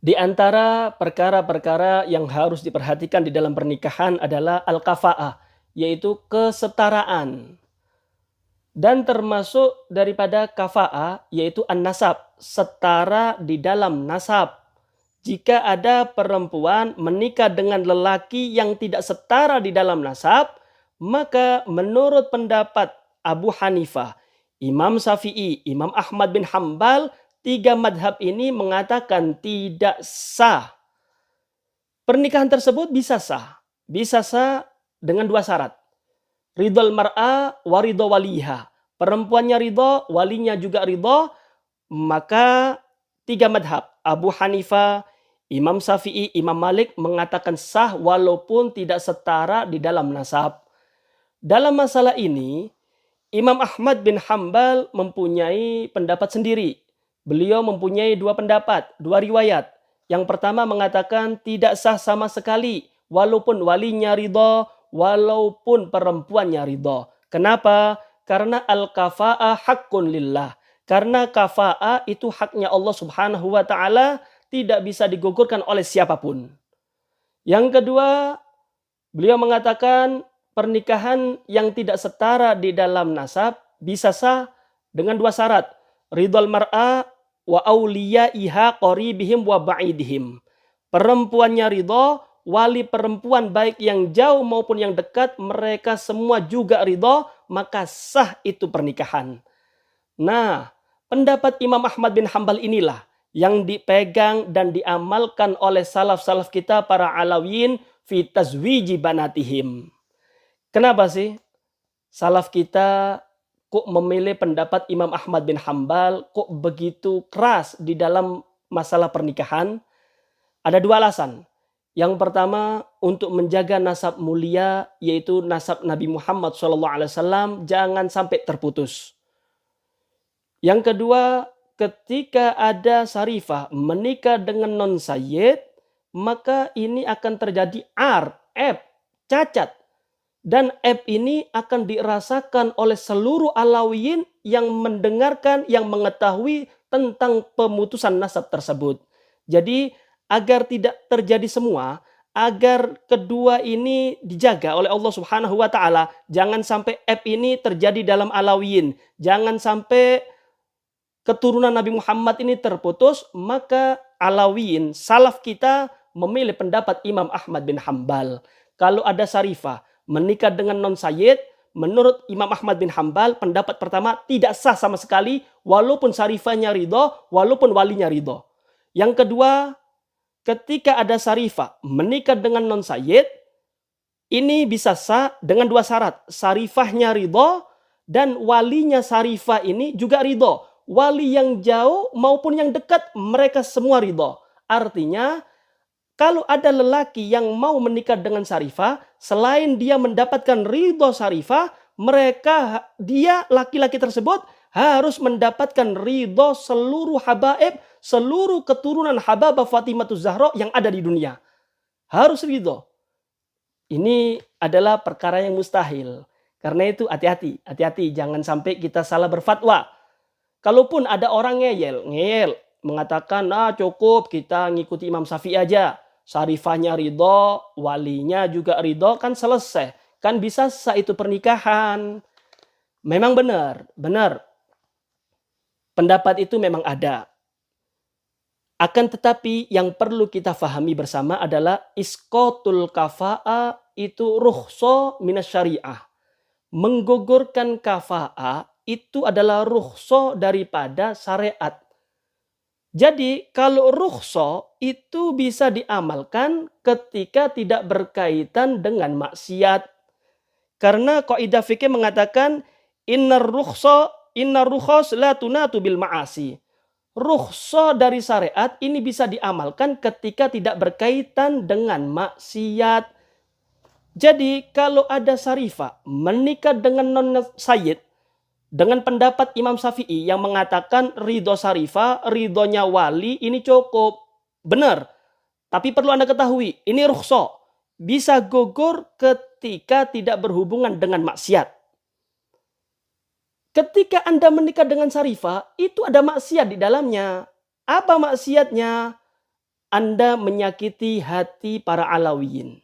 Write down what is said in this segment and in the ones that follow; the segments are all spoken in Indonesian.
Di antara perkara-perkara yang harus diperhatikan di dalam pernikahan adalah al-kafa'ah, yaitu kesetaraan. Dan termasuk daripada kafa'ah, yaitu an-nasab, setara di dalam nasab. Jika ada perempuan menikah dengan lelaki yang tidak setara di dalam nasab, maka menurut pendapat Abu Hanifah, Imam Syafi'i, Imam Ahmad bin Hambal, tiga madhab ini mengatakan tidak sah. Pernikahan tersebut bisa sah. Bisa sah dengan dua syarat. Ridhol mar'a wa ridho waliha. Perempuannya ridho, walinya juga ridho, maka tiga madhab, Abu Hanifah, Imam Syafi'i, Imam Malik mengatakan sah walaupun tidak setara di dalam nasab. Dalam masalah ini, Imam Ahmad bin Hambal mempunyai pendapat sendiri. Beliau mempunyai dua pendapat, dua riwayat. Yang pertama mengatakan tidak sah sama sekali, walaupun walinya ridho, walaupun perempuannya ridho. Kenapa? Karena al-kafa'ah haqqun lillah. Karena kafa'ah itu haknya Allah Subhanahu wa taala, tidak bisa digugurkan oleh siapapun. Yang kedua, beliau mengatakan pernikahan yang tidak setara di dalam nasab bisa sah dengan dua syarat. Ridhol mar'a wa awliyaiha qaribihim wa ba'idihim. Perempuannya ridho, wali perempuan baik yang jauh maupun yang dekat, mereka semua juga ridho, maka sah itu pernikahan. Nah, pendapat Imam Ahmad bin Hambal inilah yang dipegang dan diamalkan oleh salaf-salaf kita para alawiyin fi tazwiji banatihim. Kenapa sih salaf kita kok memilih pendapat Imam Ahmad bin Hambal, kok begitu keras di dalam masalah pernikahan? Ada dua alasan. Yang pertama, untuk menjaga nasab mulia, yaitu nasab Nabi Muhammad SAW, jangan sampai terputus. Yang kedua, ketika ada sarifah menikah dengan non sayyid, maka ini akan terjadi aib, cacat. Dan aib ini akan dirasakan oleh seluruh alawiyin yang mendengarkan, yang mengetahui tentang pemutusan nasab tersebut. Jadi agar tidak terjadi semua, agar kedua ini dijaga oleh Allah Subhanahu wa taala, jangan sampai aib ini terjadi dalam alawiyin, jangan sampai keturunan Nabi Muhammad ini terputus, maka alawiyin, salaf kita memilih pendapat Imam Ahmad bin Hambal. Kalau ada sarifah menikah dengan non sayyid, menurut Imam Ahmad bin Hambal, pendapat pertama tidak sah sama sekali, walaupun sarifahnya ridho, walaupun walinya ridho. Yang kedua, ketika ada sarifah menikah dengan non sayyid, ini bisa sah dengan dua syarat. Sarifahnya ridho dan walinya sarifah ini juga ridho. Wali yang jauh maupun yang dekat, mereka semua ridho. Artinya, kalau ada lelaki yang mau menikah dengan sarifah, selain dia mendapatkan ridho sarifah, dia laki-laki tersebut harus mendapatkan ridho seluruh habaib, seluruh keturunan hababah Fatimah Zahra yang ada di dunia. Harus ridho. Ini adalah perkara yang mustahil. Karena itu hati-hati, jangan sampai kita salah berfatwa. Kalaupun ada orang ngeyel, mengatakan, cukup kita ngikuti Imam Syafi'i aja. Sarifahnya ridho, walinya juga ridho, kan selesai. Kan bisa sah itu pernikahan. Memang benar. Pendapat itu memang ada. Akan tetapi yang perlu kita fahami bersama adalah iskotul kafa'a itu rukhso minas syariah. Menggugurkan kafa'a itu adalah rukhso daripada syariat. Jadi kalau rukhso itu bisa diamalkan ketika tidak berkaitan dengan maksiat. Karena kaidah fikih mengatakan innar rukhos la tunatu bil ma'asi. Rukhso dari syariat ini bisa diamalkan ketika tidak berkaitan dengan maksiat. Jadi kalau ada sarifah menikah dengan non sayyid, dengan pendapat Imam Syafi'i yang mengatakan ridho sarifah, ridhonya wali ini cukup. Benar. Tapi perlu Anda ketahui, ini rukhsah. Bisa gugur ketika tidak berhubungan dengan maksiat. Ketika Anda menikah dengan sarifah, itu ada maksiat di dalamnya. Apa maksiatnya? Anda menyakiti hati para Alawiyin.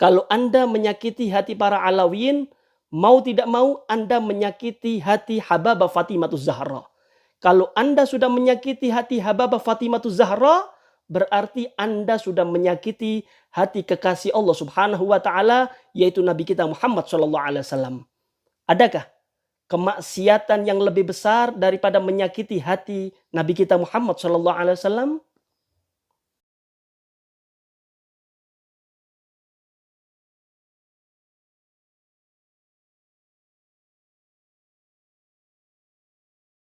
Kalau Anda menyakiti hati para Alawiyin, mau tidak mau Anda menyakiti hati Hababah Fatimatuz Zahra. Kalau Anda sudah menyakiti hati Hababah Fatimatuz Zahra, berarti Anda sudah menyakiti hati kekasih Allah Subhanahu wa taala, yaitu Nabi kita Muhammad sallallahu alaihi wasallam. Adakah kemaksiatan yang lebih besar daripada menyakiti hati Nabi kita Muhammad sallallahu alaihi wasallam?